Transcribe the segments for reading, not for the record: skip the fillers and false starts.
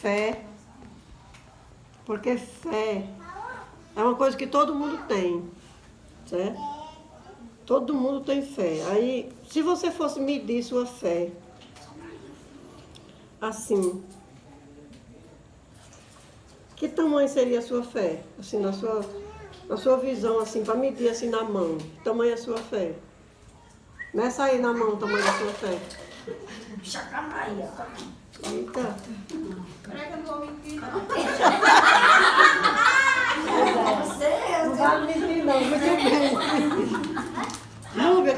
Fé, porque fé é uma coisa que todo mundo tem, certo? Todo mundo tem fé. Aí, se você fosse medir sua fé, assim, que tamanho seria a sua fé? Assim, na sua visão, assim, para medir assim na mão, que tamanho é a sua fé? Meça aí na mão o tamanho da sua fé. Eita. Prega no homem que Não vale mentir não, muito bem. Núbia,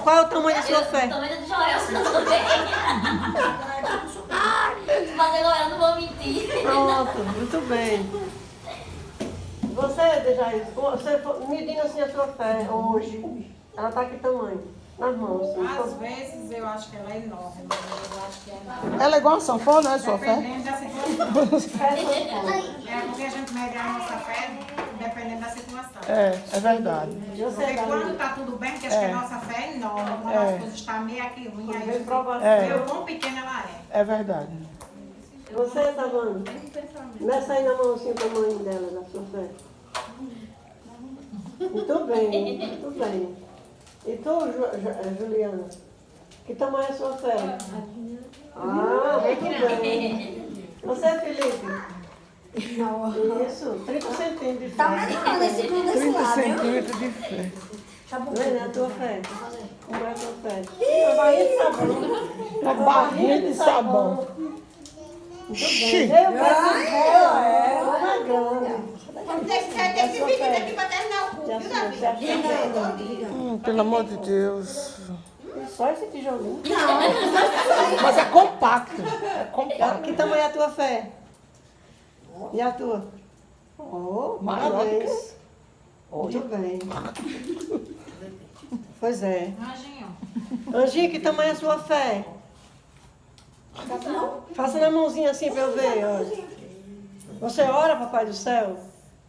qual é o tamanho da sua fé? O tamanho do Joel, eu também. Mas agora eu não vou mentir. Pronto, muito bem. Você, Dejair, você medindo assim a sua fé hoje, ela está que tamanho? Nas mãos. Assim, às vezes eu acho que ela é enorme, mas eu acho que é enorme. Ela é igual a sanfona, é sua fé? Dependendo da situação. É porque a gente mede a nossa fé dependendo da situação. É verdade. Porque quando está tudo bem, porque acho que a nossa fé é enorme. Quando as coisas estão meio aqui ruim, aí a gente vê o quão pequena ela é. É verdade. Você, Savana, meça aí na mão assim o tamanho dela, da sua fé. Muito bem, muito bem. E tu, Juliana, que tamanho é a sua fé? Ah, muito bem. Você, Felipe? Isso, 30 centímetros de fé. Tá marcando esse cu desse 30 lado, viu? centímetros de fé. Vem, a tua fé. Como é a tua fé? Uma barrinha de sabão. Uma barrinha de sabão. Muito bem. Eu quero fé, toda grande. Tem que dividir aqui para terminar o cu, viu, Davi? Pelo amor de Deus. Só esse tijolinho. Mas é compacto. É compacto. Que tamanho é a tua fé? E a tua? Oh, Maior do parabéns. Muito bem. Pois é. Anjinho. Anjinho, que tamanho é a sua fé? Faça na mãozinha assim para eu ver. Olha. Você ora, Papai do Céu?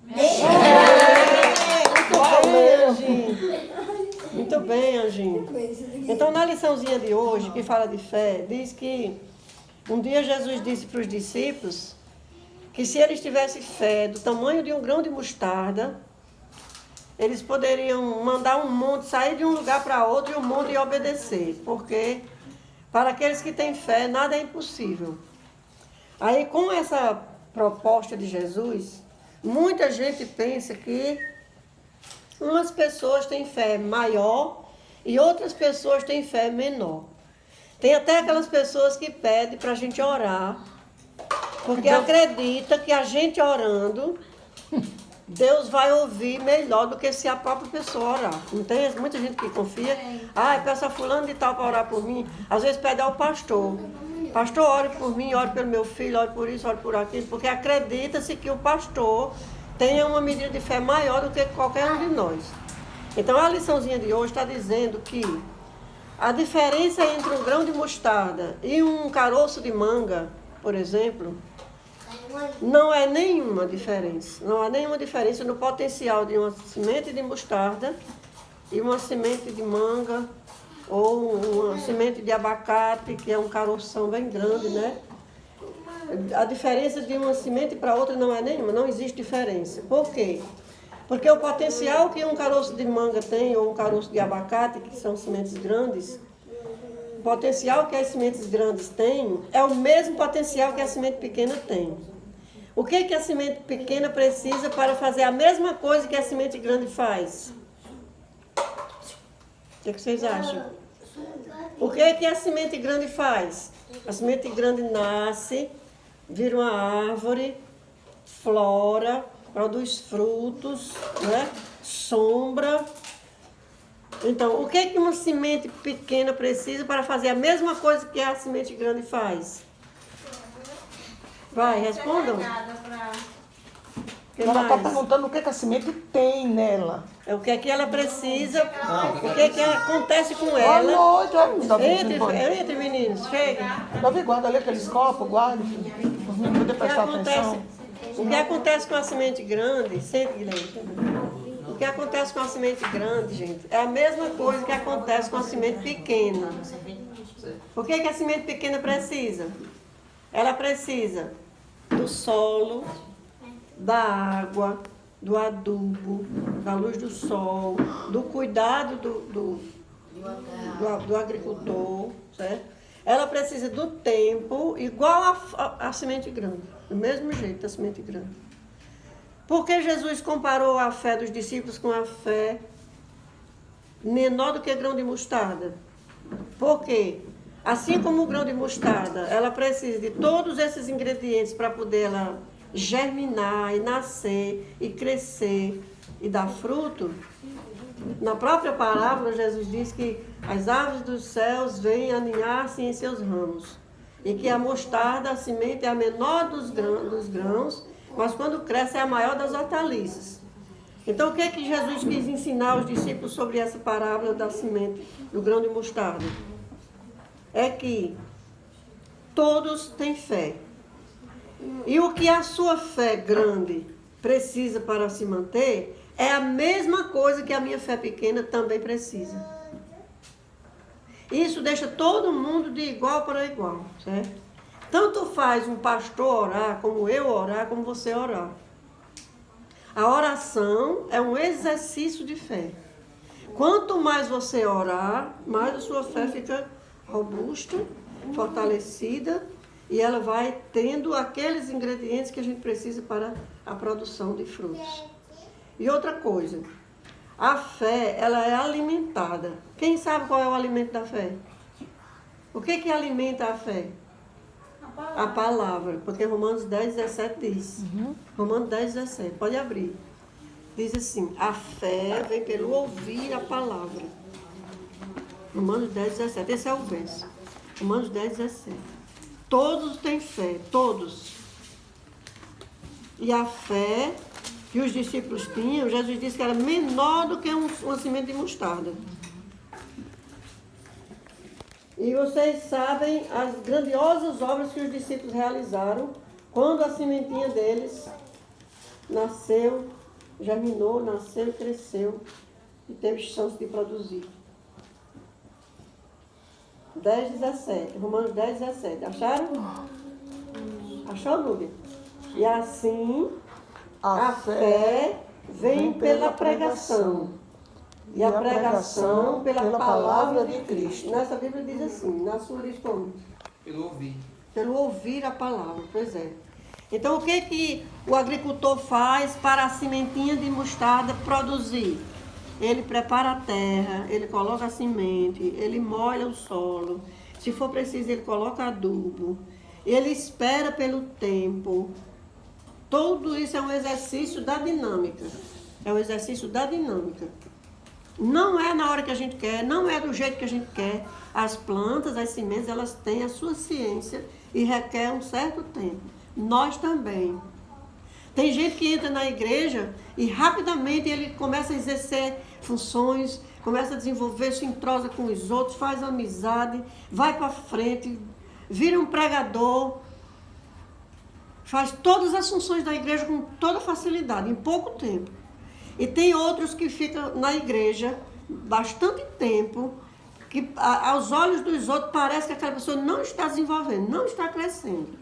Muito bem, Anjinho. Muito bem, Anjinho. Então, na liçãozinha de hoje, que fala de fé, diz que um dia Jesus disse para os discípulos que se eles tivessem fé do tamanho de um grão de mostarda, eles poderiam mandar um monte, sair de um lugar para outro e o monte ia obedecer. Porque para aqueles que têm fé, nada é impossível. Aí, com essa proposta de Jesus, muita gente pensa que umas pessoas têm fé maior e outras pessoas têm fé menor. Tem até aquelas pessoas que pedem para a gente orar, porque acredita que a gente orando, Deus vai ouvir melhor do que se a própria pessoa orar. Não tem muita gente que confia? Peça a fulano de tal para orar por mim. Às vezes pede ao pastor. Pastor, ore por mim, ore pelo meu filho, ore por isso, ore por aquilo, porque acredita-se que o pastor tenha uma medida de fé maior do que qualquer um de nós. Então, a liçãozinha de hoje está dizendo que a diferença entre um grão de mostarda e um caroço de manga, por exemplo, não é nenhuma diferença. Não há nenhuma diferença no potencial de uma semente de mostarda e uma semente de manga ou uma semente de abacate, que é um caroção bem grande, né? A diferença de uma semente para outra não é nenhuma, não existe diferença. Por quê? Porque o potencial que um caroço de manga tem, ou um caroço de abacate, que são sementes grandes, o potencial que as sementes grandes têm é o mesmo potencial que a semente pequena tem. O que a semente pequena precisa para fazer a mesma coisa que a semente grande faz? O que vocês acham? O que a semente grande faz? A semente grande nasce, vira uma árvore, flora, produz frutos, né? Sombra. Então, o que uma semente pequena precisa para fazer a mesma coisa que a semente grande faz? Vai, respondam. O que Ela está mais? perguntando o que a semente tem nela. É o que é que ela precisa, o que é que acontece com Boa ela. noite, ó, Davi. Entre meninos, chega. Davi, guarda ali aqueles copos, guarda. Para mim poder prestar atenção. O que acontece com a semente grande, sempre, Guilherme, o que acontece com a semente grande, gente, é a mesma coisa que acontece com a semente pequena. O que a semente pequena precisa? Ela precisa do solo, da água, do adubo, da luz do sol, do cuidado do agricultor, certo? Ela precisa do tempo igual a semente grande, do mesmo jeito da semente grande. Por que Jesus comparou a fé dos discípulos com a fé menor do que grão de mostarda? Porque, assim como o grão de mostarda, ela precisa de todos esses ingredientes para poder ela germinar e nascer e crescer e dar fruto. Na própria parábola, Jesus diz que as aves dos céus vêm aninhar-se em seus ramos e que a mostarda, a semente, é a menor dos grãos, mas quando cresce é a maior das hortaliças. Então, o que é que Jesus quis ensinar aos discípulos sobre essa parábola da semente, do grão de mostarda? É que todos têm fé. E o que a sua fé grande precisa para se manter é a mesma coisa que a minha fé pequena também precisa. Isso deixa todo mundo de igual para igual, certo? Tanto faz um pastor orar, como eu orar, como você orar. A oração é um exercício de fé. Quanto mais você orar, mais a sua fé fica robusta, fortalecida, e ela vai tendo aqueles ingredientes que a gente precisa para a produção de frutos. E outra coisa, a fé, ela é alimentada. Quem sabe qual é o alimento da fé? O que alimenta a fé? A palavra, porque Romanos 10, 17 diz. Romanos 10, 17, pode abrir. Diz assim, a fé vem pelo ouvir a palavra. Romanos 10, 17, esse é o verso. Romanos 10, 17. Todos têm fé, todos. E a fé que os discípulos tinham, Jesus disse que era menor do que uma semente de mostarda. E vocês sabem as grandiosas obras que os discípulos realizaram quando a sementinha deles nasceu, germinou, nasceu, cresceu e teve chance de produzir. 10, 17. Romanos 10, 17. Acharam? Achou, Núbia? E assim a fé vem pela pregação. E a pregação pela palavra de Cristo. Nessa Bíblia diz assim, na sua diz como? Pelo ouvir. Pelo ouvir a palavra, pois é. Então o que o agricultor faz para a sementinha de mostarda produzir? Ele prepara a terra, ele coloca a semente, ele molha o solo. Se for preciso, ele coloca adubo. Ele espera pelo tempo. Tudo isso é um exercício da dinâmica. É um exercício da dinâmica. Não é na hora que a gente quer, não é do jeito que a gente quer. As plantas, as sementes, elas têm a sua ciência e requer um certo tempo. Nós também. Tem gente que entra na igreja e rapidamente ele começa a exercer funções, começa a desenvolver, se entrosa com os outros, faz amizade, vai para frente, vira um pregador, faz todas as funções da igreja com toda facilidade, em pouco tempo. E tem outros que ficam na igreja bastante tempo, que aos olhos dos outros parece que aquela pessoa não está desenvolvendo, não está crescendo.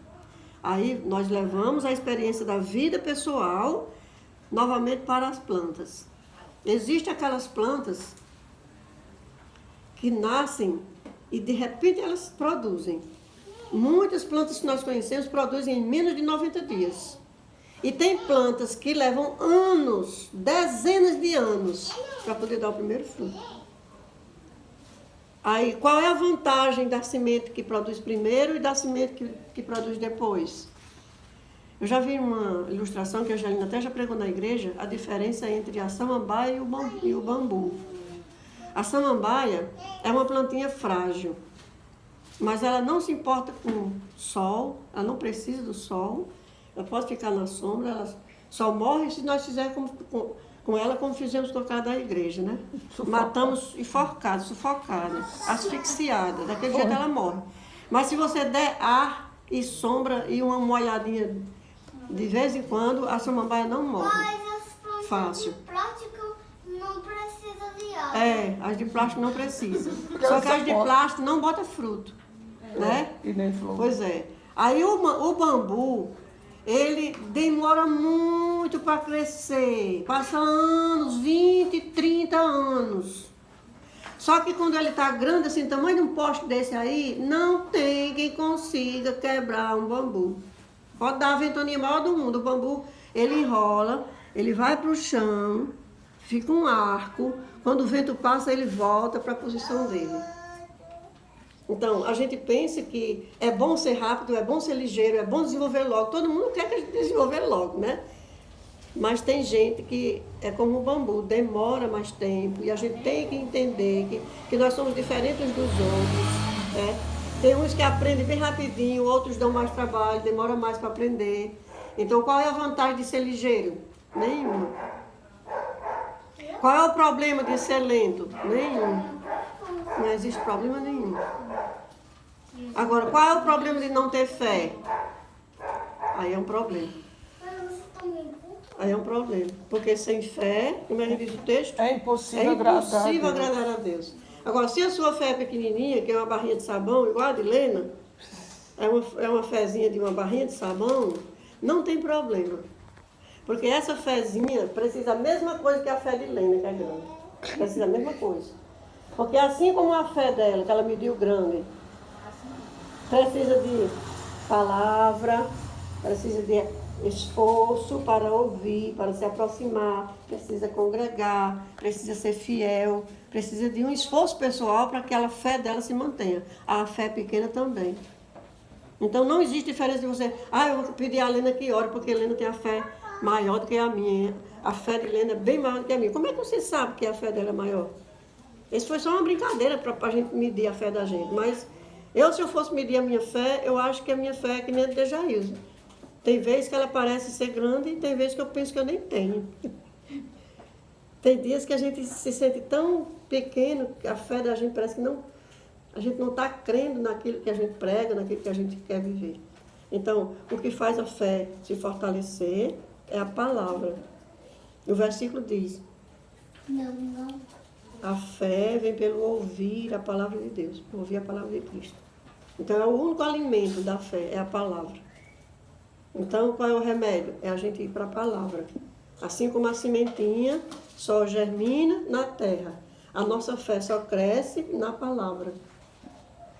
Aí nós levamos a experiência da vida pessoal novamente para as plantas. Existem aquelas plantas que nascem e de repente elas produzem. Muitas plantas que nós conhecemos produzem em menos de 90 dias. E tem plantas que levam anos, dezenas de anos, para poder dar o primeiro fruto. Aí, qual é a vantagem da semente que produz primeiro e da semente que produz depois? Eu já vi uma ilustração que a Angelina até já pregou na igreja, a diferença entre a samambaia e o bambu. A samambaia é uma plantinha frágil, mas ela não se importa com sol, ela não precisa do sol, ela pode ficar na sombra, ela só morre se nós fizermos com ela como fizemos com a cara da igreja, né? Matamos enforcada, sufocada, asfixiada, daquele jeito ela morre. Mas se você der ar e sombra e uma molhadinha de vez em quando, a samambaia não morre. Mas as plantas Fácil. de plástico não precisam de água. É, as de plástico não precisam. Só que as de plástico não botam fruto, né? E nem flor. Pois é. Aí o bambu, ele demora muito para crescer. Passa anos, 20, 30 anos. Só que quando ele está grande, assim, tamanho de um poste desse aí, não tem quem consiga quebrar um bambu. Pode dar a ventania maior do mundo. O bambu, ele enrola, ele vai para o chão, fica um arco. Quando o vento passa, ele volta para a posição dele. Então, a gente pensa que é bom ser rápido, é bom ser ligeiro, é bom desenvolver logo. Todo mundo quer que a gente desenvolver logo, né? Mas tem gente que é como o bambu, demora mais tempo. E a gente tem que entender que nós somos diferentes dos outros, né? Tem uns que aprendem bem rapidinho, outros dão mais trabalho, demora mais para aprender. Então, qual é a vantagem de ser ligeiro? Nenhuma. Qual é o problema de ser lento? Nenhum. Não existe problema nenhum. Agora, qual é o problema de não ter fé? Aí é um problema. Aí é um problema. Porque sem fé, como é que diz o texto? É impossível agradar a Deus. Agora, se a sua fé é pequenininha, que é uma barrinha de sabão, igual a de Lena, é uma fezinha de uma barrinha de sabão, não tem problema. Porque essa fezinha precisa a mesma coisa que a fé de Lena, que é grande. Precisa a mesma coisa. Porque assim como a fé dela, que ela mediu grande, precisa de palavra, precisa de esforço para ouvir, para se aproximar, precisa congregar, precisa ser fiel, precisa de um esforço pessoal para que a fé dela se mantenha. A fé pequena também. Então não existe diferença de você, eu vou pedir a Lena que ore, porque a Lena tem a fé maior do que a minha. A fé de Lena é bem maior do que a minha. Como é que você sabe que a fé dela é maior? Isso foi só uma brincadeira para a gente medir a fé da gente. Mas se eu fosse medir a minha fé, eu acho que a minha fé é que nem a de Jailson. Tem vezes que ela parece ser grande e tem vezes que eu penso que eu nem tenho. Tem dias que a gente se sente tão pequeno que a fé da gente parece que a gente não está crendo naquilo que a gente prega, naquilo que a gente quer viver. Então, o que faz a fé se fortalecer é a palavra. O versículo diz: a fé vem pelo ouvir a palavra de Deus, ouvir a palavra de Cristo. Então, é o único alimento da fé, é a palavra. Então, qual é o remédio? É a gente ir para a palavra. Assim como a sementinha só germina na terra, a nossa fé só cresce na palavra.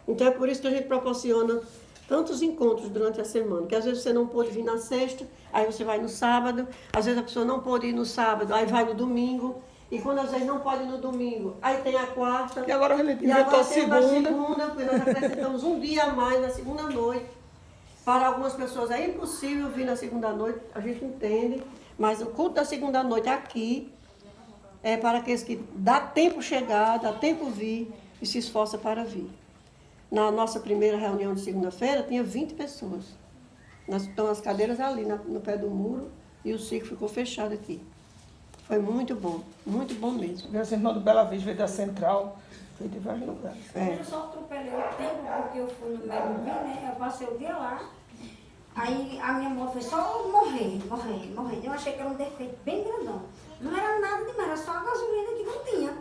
Então, é por isso que a gente proporciona tantos encontros durante a semana, que às vezes você não pôde vir na sexta, aí você vai no sábado, às vezes a pessoa não pôde ir no sábado, aí vai no domingo, e quando às vezes não pode ir no domingo, aí tem a quarta, e agora ele inventou a segunda, porque nós acrescentamos um dia a mais na segunda noite. Para algumas pessoas é impossível vir na segunda noite, a gente entende, mas o culto da segunda noite aqui é para aqueles que dá tempo chegar, dá tempo vir e se esforça para vir. Na nossa primeira reunião de segunda-feira, tinha 20 pessoas. Estão as cadeiras ali no pé do muro e o circo ficou fechado aqui. Foi muito bom mesmo. Meu irmão do Bela Vista veio da Central, veio de vários lugares. Eu só atropelei o tempo porque eu fui no médico, né? Eu passei o dia lá. Aí a minha moto foi só morrer. Eu achei que era um defeito bem grandão. Não era nada demais, era só a gasolina que não tinha.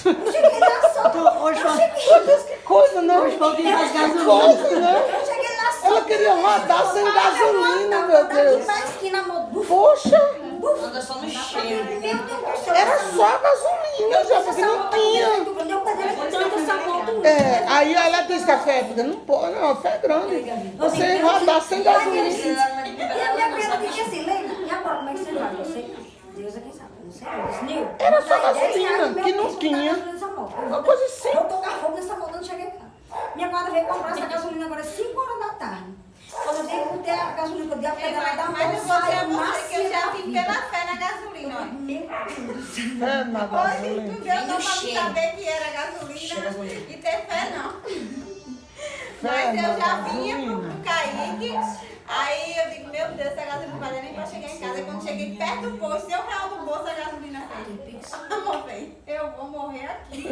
Eu cheguei lá só. Que coisa, né? Hoje foi o dia das gasolinas. Eu cheguei lá só. Ela queria rodar sem gasolina, meu Deus. Na esquina, amor. Poxa! Anda só no cheiro. Meu Deus do céu. Era só a gasolina, já porque não tinha. Eu peguei tanto essa moto. Aí ela disse que a fé é pequena, não pode, não, a fé é grande. Você rodar sem gasolina. E a minha prima disse assim, Leila, e agora como é que você vai? Eu sei não. Deus é quem sabe. Eu não sei. Eu disse, Nil, Era só gasolina, que não tinha. Uma coisa assim. Eu vou tocar fogo nessa moto, eu não cheguei cá. Minha guarda veio comprar essa gasolina agora às 5 horas da tarde. Quando eu dei ter a gasolina, que eu dei a pedalada da Mas moto, você saiu que eu já vim pela vida. fé na gasolina, ó. Meu Deus do céu. Fé na Hoje gasolina. tu deu não pra me saber que era gasolina e ter fé não. Mas eu já vinha pro Kaique, aí eu digo, meu Deus, essa gasolina não vai dar nem pra chegar em casa. Aí quando cheguei perto do posto, deu R$1 do bolso, a gasolina fez. Amor, eu vou morrer aqui.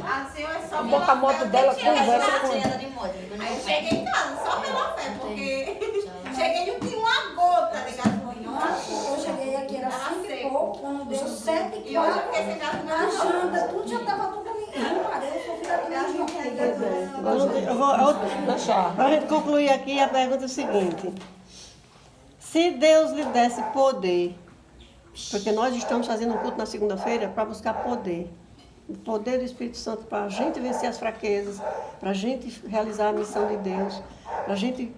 Assim, é só Bota a moto dela, conversa com Você anda de moto. Aí eu cheguei em casa, só pela fé, porque cheguei e não tinha uma gota de gasolina. Eu cheguei aqui, era 5 e pouco, quando deu 7 E hoje eu fiquei sem gasolina. a janta, tudo já estava tudo ali. Eu sou filha da minha Eu vou deixar. para a gente concluir aqui, a pergunta é o seguinte. Se Deus lhe desse poder, porque nós estamos fazendo um culto na segunda-feira para buscar poder. O poder do Espírito Santo para a gente vencer as fraquezas, para a gente realizar a missão de Deus, para a gente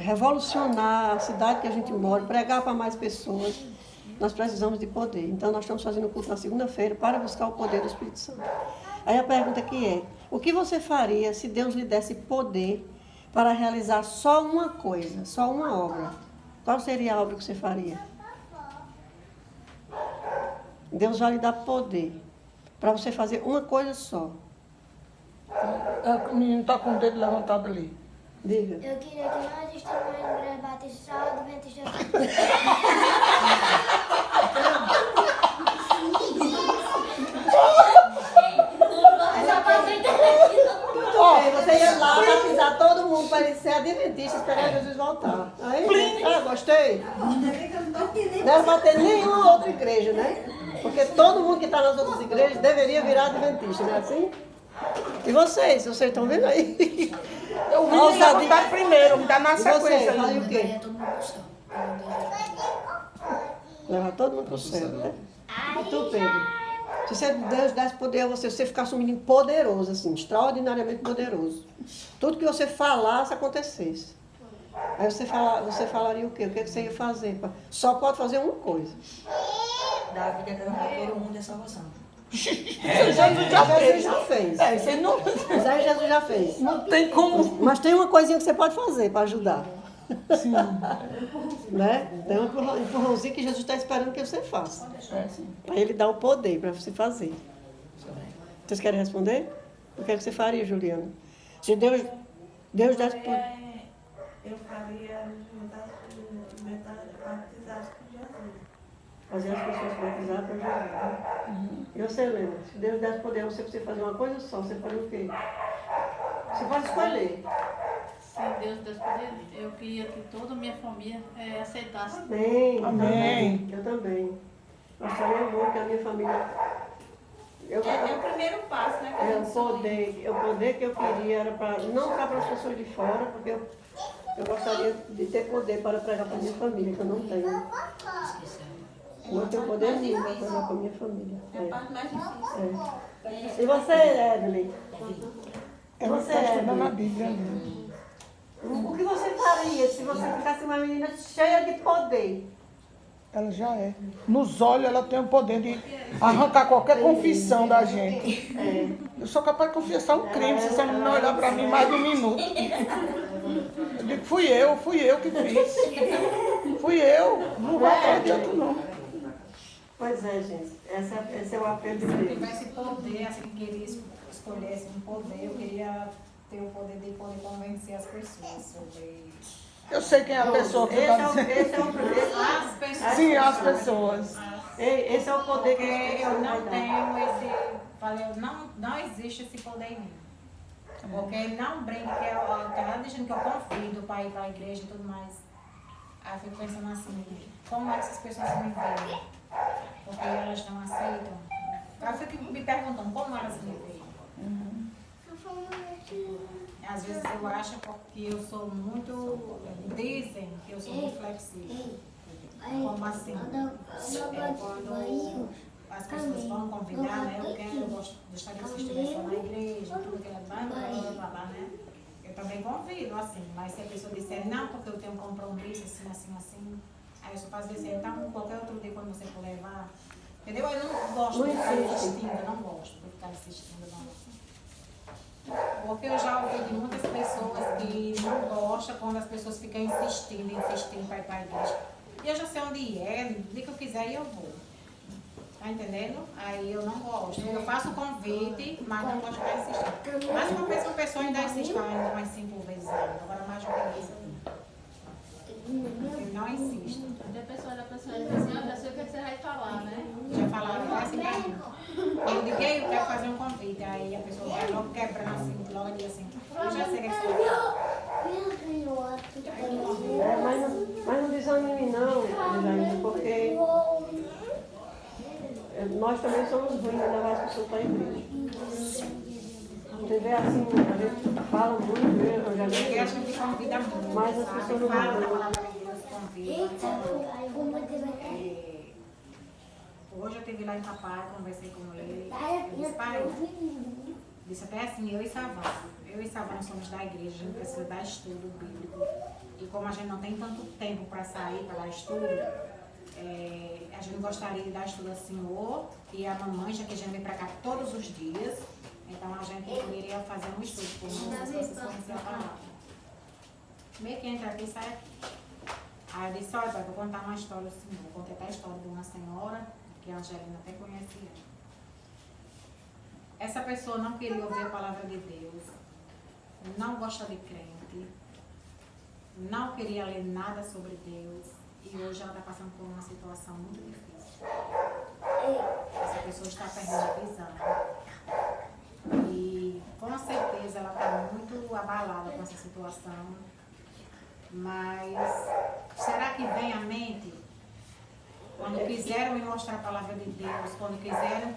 revolucionar a cidade que a gente mora, pregar para mais pessoas. Nós precisamos de poder. Então, nós estamos fazendo um culto na segunda-feira para buscar o poder do Espírito Santo. Aí a pergunta aqui é, o que você faria se Deus lhe desse poder para realizar só uma coisa, só uma obra? Qual seria a obra que você faria? Deus vai lhe dar poder para você fazer uma coisa só. O menino está com o dedo levantado ali. Diga. Eu queria que não existisse mais igreja batista só adventista. Você ia lá batizar todo mundo para ele ser adventista, esperar Jesus voltar. Aí, gostei. Não era para ter nenhuma outra igreja, né? Porque todo mundo que está nas outras igrejas deveria virar adventista, não é assim? E vocês estão vendo aí? Eu vim levantar primeiro, me dá na E você, sequência. fala o quê? Levar todo mundo para o céu, né? E tu, Pedro? Se Deus desse poder a você, você ficasse um menino poderoso, assim, extraordinariamente poderoso. Tudo que você falasse, acontecesse. Aí você falaria o quê? O que você ia fazer? Só pode fazer uma coisa. Dar a vida para todo mundo é salvação. Jesus já fez. Você não, Mas aí Jesus já fez. não tem como. Mas tem uma coisinha que você pode fazer para ajudar. Sim. Né? Tem um empurrãozinho que Jesus está esperando que você faça. Para ele dar o poder para você fazer. Vocês querem responder? O que é que você faria, Juliana? Se Deus desse poder. Eu faria batizar com Jesus. Fazer as pessoas batizadas para Jesus. E você, Helena? Se Deus desse poder a você fazer uma coisa só, você faria o quê? Você pode escolher. Se Deus desse poder, eu queria que toda a minha família aceitasse. Amém. Amém. Eu também. Gostaria muito que a minha família. É o primeiro passo, né? Que a gente O poder que eu queria era para não ficar para as pessoas de fora, porque eu gostaria de ter poder para pregar para a minha família, que eu não tenho. Não tenho poder nenhum para pregar para a minha família. é a parte mais difícil. E você, Evelyn? Ela Você, está estudando a Evelyn? Bíblia ali. O que você faria se você ficasse uma menina cheia de poder? Ela já é. Nos olhos ela tem o poder de arrancar qualquer confissão da gente. Eu sou capaz de confessar um crime se essa menina olhar para mim mais de um minuto. Eu digo, fui eu que fiz. Fui eu. Não vai para adiante não. Pois é, gente. Esse é o apelo de Se eu Deus. tivesse poder, assim, queria escolhesse um poder, eu queria ter o poder de poder convencer as pessoas sobre... Eu sei quem é a pessoa que está dizendo. Esse é o poder. As pessoas. Sim, as pessoas. Esse é o poder que Porque eu não vai dar. tenho esse... Falei, não existe esse poder em mim. Porque não brinca, que tem nada de gente que eu convido para ir para a igreja e tudo mais. Aí eu fico pensando assim, como é que essas pessoas me veem? Porque elas não aceitam. Aí eu fico me perguntando, como elas me veem? Às vezes eu acho que eu sou muito... Dizem que eu sou muito flexível. Como assim? Quando as pessoas vão convidar, né? Eu gostaria que vocês estivessem na igreja, tudo que ela vai, né? Eu também convido, assim. Mas se a pessoa disser, não, porque eu tenho um compromisso, assim. Aí eu só faço assim, então qualquer outro dia quando você for levar. Entendeu? Eu não gosto de ficar insistindo, eu não gosto de ficar insistindo, não. Porque eu já ouvi de muitas pessoas que não gostam quando as pessoas ficam insistindo para ir para a igreja. E eu já sei onde é, no dia que eu quiser eu vou. Tá entendendo? Aí eu não gosto. Eu faço o convite, mas não gosto de ficar insistindo. Mas uma vez que a pessoa ainda insiste, ainda mais 5 vezes ainda. Agora mais do que isso. Eu não insisto. A pessoa diz assim, eu sei o que você vai falar, né? Já falaram, vai assim pra mim. Eu digo, eu quero fazer um convite. Aí a pessoa vai logo quebrando assim, logo diz assim, eu já sei o que você vai falar. Mas não desanime não, Elisângela, porque nós também somos ruins de levar as pessoas para a igreja. Você vê assim, a gente fala muito, eu já Porque a vi, gente convida muito. mas as sabe? pessoas não Fala da vão. palavra de Deus, convida. cheguei lá em papai, conversei com ele. Eu disse, pai, disse até assim, eu e Savana somos da igreja, a gente precisa dar estudo bíblico. E como a gente não tem tanto tempo para sair para dar estudo, a gente gostaria de dar estudo ao senhor e a mamãe, já que a gente vem para cá todos os dias, então a gente poderia fazer um estudo com vocês conhecerem a palavra. Meio que entra aqui e sai aqui. Aí eu disse, olha, pai, vou contar uma história ao senhor. Eu contei até a história de uma senhora, que a Angelina até conhecia. Essa pessoa não queria ouvir a palavra de Deus, não gosta de crente, não queria ler nada sobre Deus e hoje ela está passando por uma situação muito difícil. Essa pessoa está perdendo a visão e com certeza ela está muito abalada com essa situação, mas será que vem à mente? Quando quiseram me mostrar a palavra de Deus, quando quiseram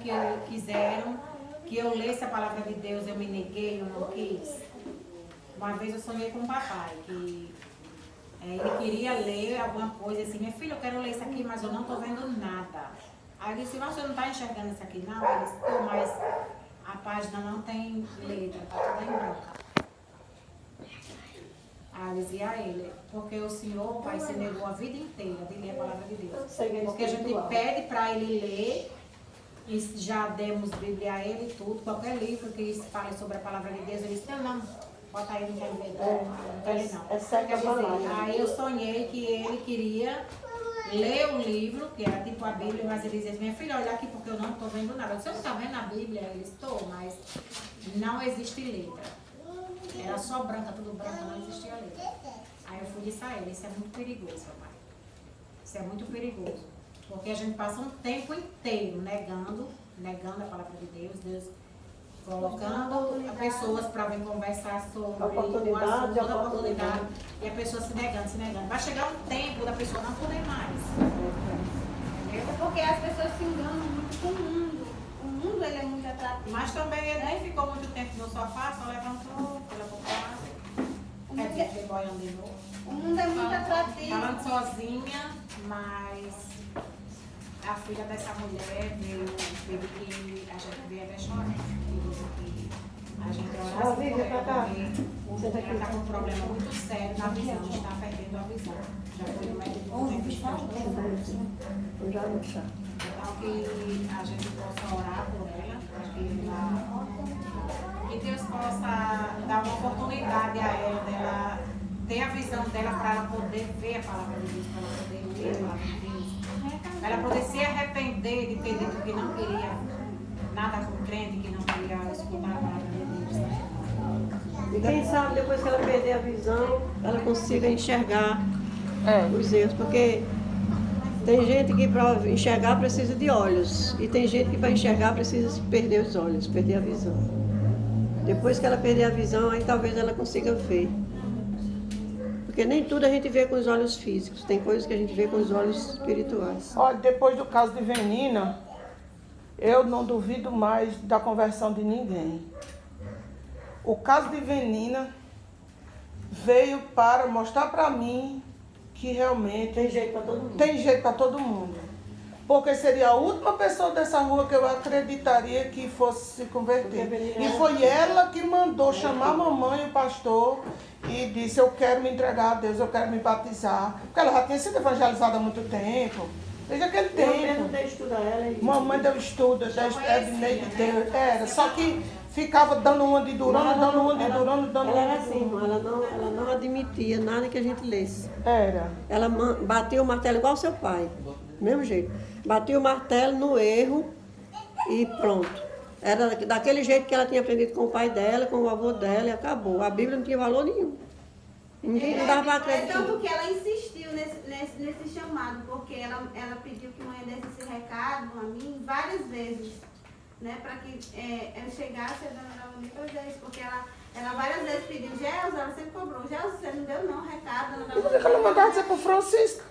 que eu lesse a palavra de Deus, eu me neguei, eu não quis. Uma vez eu sonhei com o papai, que ele queria ler alguma coisa assim, minha filha, eu quero ler isso aqui, mas eu não estou vendo nada. Aí eu disse, mas você não está enxergando isso aqui não? Ele disse, pô, mas a página não tem letra, está toda em branca. Aí eu dizia a ele, porque o senhor, pai, se negou a vida inteira de ler a palavra de Deus. Porque a gente pede para ele ler, e já demos Bíblia a ele e tudo, qualquer livro que fale sobre a palavra de Deus, ele disse, não, bota aí, não quero ler, não quero ler não. Quer dizer, aí eu sonhei que ele queria ler o livro, que era tipo a Bíblia, mas ele dizia, minha filha, olha aqui porque eu não estou vendo nada. Você não está vendo a Bíblia? Ele disse, estou, mas não existe letra. Era só branca, tudo branco, não existia letra. Aí eu fui e disse a ele, isso é muito perigoso, papai. Isso é muito perigoso. Porque a gente passa um tempo inteiro negando a palavra de Deus colocando pessoas para vir conversar sobre o assunto, toda oportunidade, e a pessoa se negando. Vai chegar um tempo da pessoa não poder mais. Entendeu? Porque as pessoas se enganam muito com o mundo. O mundo ele é muito atrativo. Mas também ele nem ficou muito tempo no sofá, só levantou, pela casa. O mundo é muito atrativo. Falando sozinha, mas a filha dessa mulher veio que a gente veio até chorar. Que a gente orasse por ela, porque ela está com um problema muito sério na visão, está perdendo a visão. Já foi no médico. Então que a gente possa orar por ela, para que Deus possa dar uma oportunidade a ela, dela ter a visão dela para ela poder ver a palavra de Deus, para ela poder ler a palavra de Deus. Para ela poder se arrepender de ter dito que não queria nada com crente, que não queria escutar a palavra de Deus. E quem sabe depois que ela perder a visão, ela consiga enxergar os erros, porque tem gente que para enxergar precisa de olhos, e tem gente que para enxergar precisa perder os olhos, perder a visão. Depois que ela perder a visão, aí talvez ela consiga ver. Porque nem tudo a gente vê com os olhos físicos, tem coisas que a gente vê com os olhos espirituais. Olha, depois do caso de Venina, eu não duvido mais da conversão de ninguém. O caso de Venina veio para mostrar para mim que realmente tem jeito para todo mundo. Tem jeito para todo mundo. Porque seria a última pessoa dessa rua que eu acreditaria que fosse se converter. E foi ela que mandou chamar a mamãe e o pastor e disse, eu quero me entregar a Deus, eu quero me batizar. Porque ela já tinha sido evangelizada há muito tempo. Desde aquele tempo. Eu mesmo dei estudo a ela. Mamãe deu estudo, era. Só que ficava dando uma de Durano, dando uma de Durano, dando uma de Durano. Ela era assim, ela não admitia nada que a gente lesse. Era. Ela batia o martelo igual o seu pai, do mesmo jeito. Batia o martelo no erro e pronto. Era daquele jeito que ela tinha aprendido com o pai dela, com o avô dela, e acabou. A Bíblia não tinha valor nenhum. Ninguém não dava para acreditar. É tanto que ela insistiu nesse chamado, porque ela pediu que mãe desse esse recado a mim várias vezes, né, para que eu chegasse a dona Davi fazer isso, porque ela várias vezes pediu, Gelson, ela sempre cobrou, Gelson, você não deu não recado, dona Davi. Ela mandava dizer para o Francisco.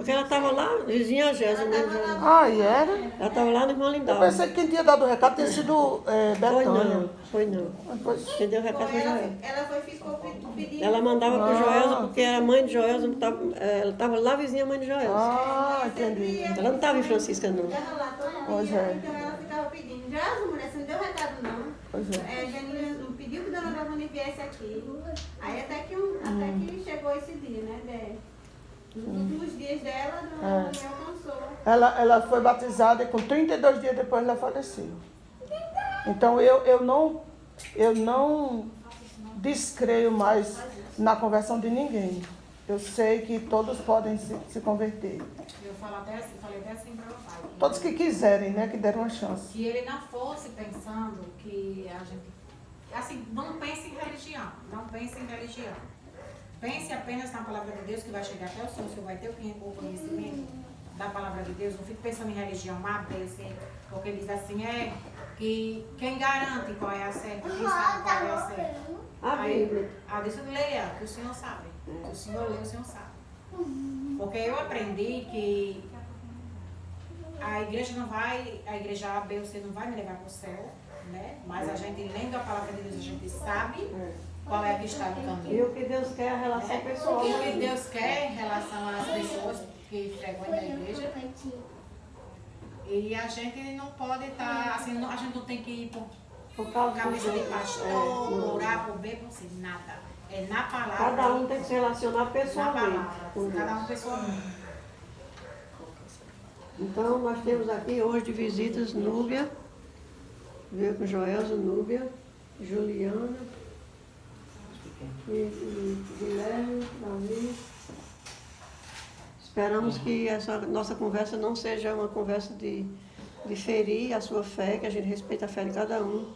Porque ela estava lá, vizinha a Jéssica, né? Ah, e era? Ela estava lá no irmão Eu Lindau. pensei que quem tinha dado o recado tinha sido Foi Betânia. não, foi não. Pois, Quem deu o recado foi Joel. Ela foi, ficou pedindo. Ela mandava pro Ah. Joelza, porque era mãe de Joelza, ela estava lá vizinha mãe de Joelza. ah, entendi. Ela não estava em Francisca, não. Ela lá todo Pois dia, é. então ela ficava pedindo. Já, mulher, você não deu recado não. Pois é. Janine não pediu que Dona Giovanni viesse aqui. Aí até que chegou esse dia, né? Nos últimos dias dela, Dona Giovanni alcançou. Ela foi batizada e com 32 dias depois ela faleceu. Então eu não descreio mais na conversão de ninguém. Eu sei que todos podem se converter. Eu falei até assim para o pai. Todos que quiserem, né? Que deram uma chance. Que ele não fosse pensando que a gente... Assim, não pense em religião. Não pense em religião. Pense apenas na palavra de Deus que vai chegar até o senhor vai ter o conhecimento da palavra de Deus. Não fique pensando em religião A, B, C, porque diz assim, que quem garante qual é a certa, quem sabe qual é a certa. A Bíblia. Deixa eu leia, que o senhor sabe. Que o senhor lê, o senhor sabe. Porque eu aprendi que a igreja A, B ou C não vai me levar para o céu, né? Mas a gente lendo a palavra de Deus, a gente sabe qual é a que está no E caminho. o que Deus quer é a relação pessoal. E o que Deus quer em relação às pessoas que frequentam a igreja. E a gente não pode estar, assim, a gente não tem que ir por cabeça de pastor, por A, por B, por C, nada. É na palavra. Cada um tem que se relacionar Na pessoalmente palavra. com Cada Deus. um pessoalmente. Então, nós temos aqui hoje de visitas Núbia, veio com Joelza, Núbia, Juliana, e Guilherme, Davi. Esperamos que essa nossa conversa não seja uma conversa de ferir a sua fé, que a gente respeita a fé de cada um,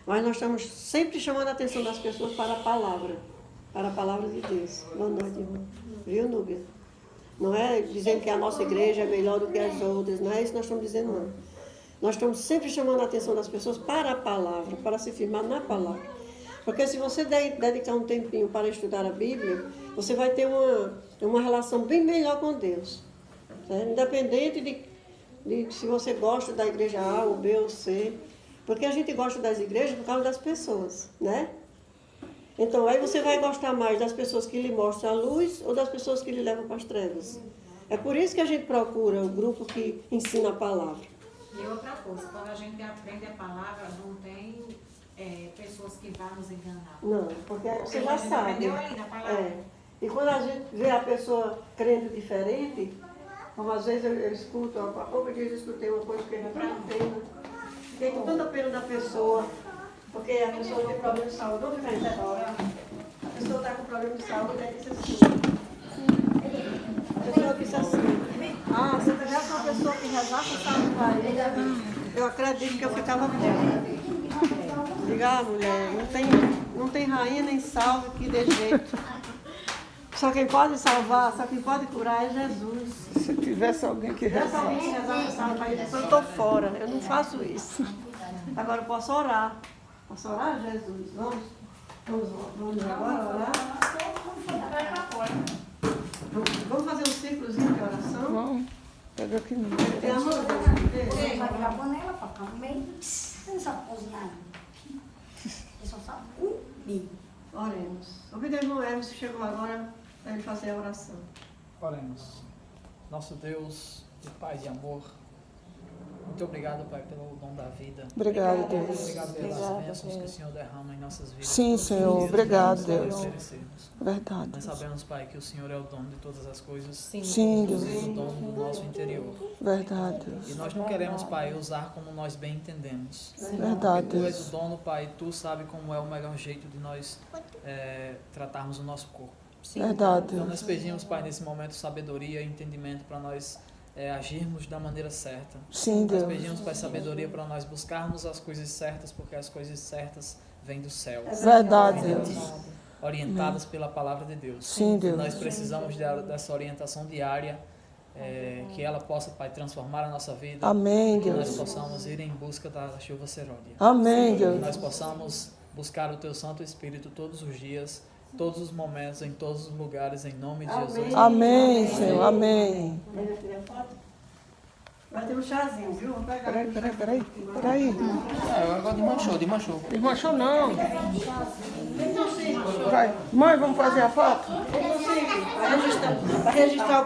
mas nós estamos sempre chamando a atenção das pessoas para a palavra de Deus. Boa noite, irmão. Viu, Núbia? Não é dizendo que a nossa igreja é melhor do que as outras, não é isso que nós estamos dizendo, não. Nós estamos sempre chamando a atenção das pessoas para a palavra, para se firmar na palavra. Porque se você dedicar um tempinho para estudar a Bíblia, você vai ter uma relação bem melhor com Deus. Certo? Independente de se você gosta da igreja A, ou B, ou C. Porque a gente gosta das igrejas por causa das pessoas, né? Então, aí você vai gostar mais das pessoas que lhe mostram a luz ou das pessoas que lhe levam para as trevas. É por isso que a gente procura o grupo que ensina a palavra. E outra coisa, quando a gente aprende a palavra, não tem pessoas que vão nos enganar. Não, porque você a já gente sabe. aprendeu ali na palavra. E quando a gente vê a pessoa crendo diferente, como às vezes eu escuto, há pouco dia eu escutei uma coisa que me dá pena. Fiquei com tanta pena da pessoa, porque a pessoa tem problema de saúde. Vamos ficar em hora. A pessoa está com problema de saúde, né? Disse assim. A pessoa disse assim, você já é uma pessoa que rezar com saúde para ele. Eu acredito que eu ficava bem. Diga, mulher, não tem rainha nem salve que dê jeito. Só quem pode salvar, só quem pode curar é Jesus. Se tivesse alguém que Se tivesse rezasse. alguém que rezar com salve para ele, eu estou fora, eu não faço isso. Agora eu posso orar. Posso orar, Jesus? Vamos agora orar? Vamos fazer um círculozinho de oração? Vamos. Pega aqui no meio. Tem amor de Deus. Você vai virar a panela para ficar no meio. Você não sabe cozinhar. Você só sabe comer. Oremos. O irmão Hermes chegou agora para ele fazer a oração. Oremos. Nosso Deus, de paz e amor, muito obrigado, Pai, pelo dom da vida. Obrigado, Deus. Obrigado pelas bênçãos que o Senhor derrama em nossas vidas. Sim, Todos os Senhor. dias Obrigado, nós Deus. oferecemos. Verdade. Nós sabemos, Pai, que o Senhor é o dono de todas as coisas. Sim, Deus. Inclusive o dono do nosso interior. Verdade, Deus. E nós não queremos, Pai, usar como nós bem entendemos. Verdade, Tu és Deus. o dono, Pai, Tu sabe como é o melhor jeito de nós tratarmos o nosso corpo. Verdade, Então Deus. nós pedimos, Pai, nesse momento, sabedoria e entendimento para nós agirmos da maneira certa. Sim, Nós Deus. pedimos, Pai, sabedoria para nós buscarmos as coisas certas, porque as coisas certas vêm do céu. Verdade, Vêm de Deus. ti, orientadas pela palavra de Deus. Sim, Deus. Nós precisamos dessa orientação diária, que ela possa, Pai, transformar a nossa vida. Amém, Que nós Deus. possamos ir em busca da chuva seródia. Amém, Que Deus. nós possamos buscar o Teu Santo Espírito todos os dias, todos os momentos, em todos os lugares, em nome de Jesus. Amém, Senhor. Amém. Vai ter um chazinho, viu? Vou pegar. Peraí. Ah, agora desmanchou. Desmanchou não. Vai. Mãe, vamos fazer a foto? Para registrar o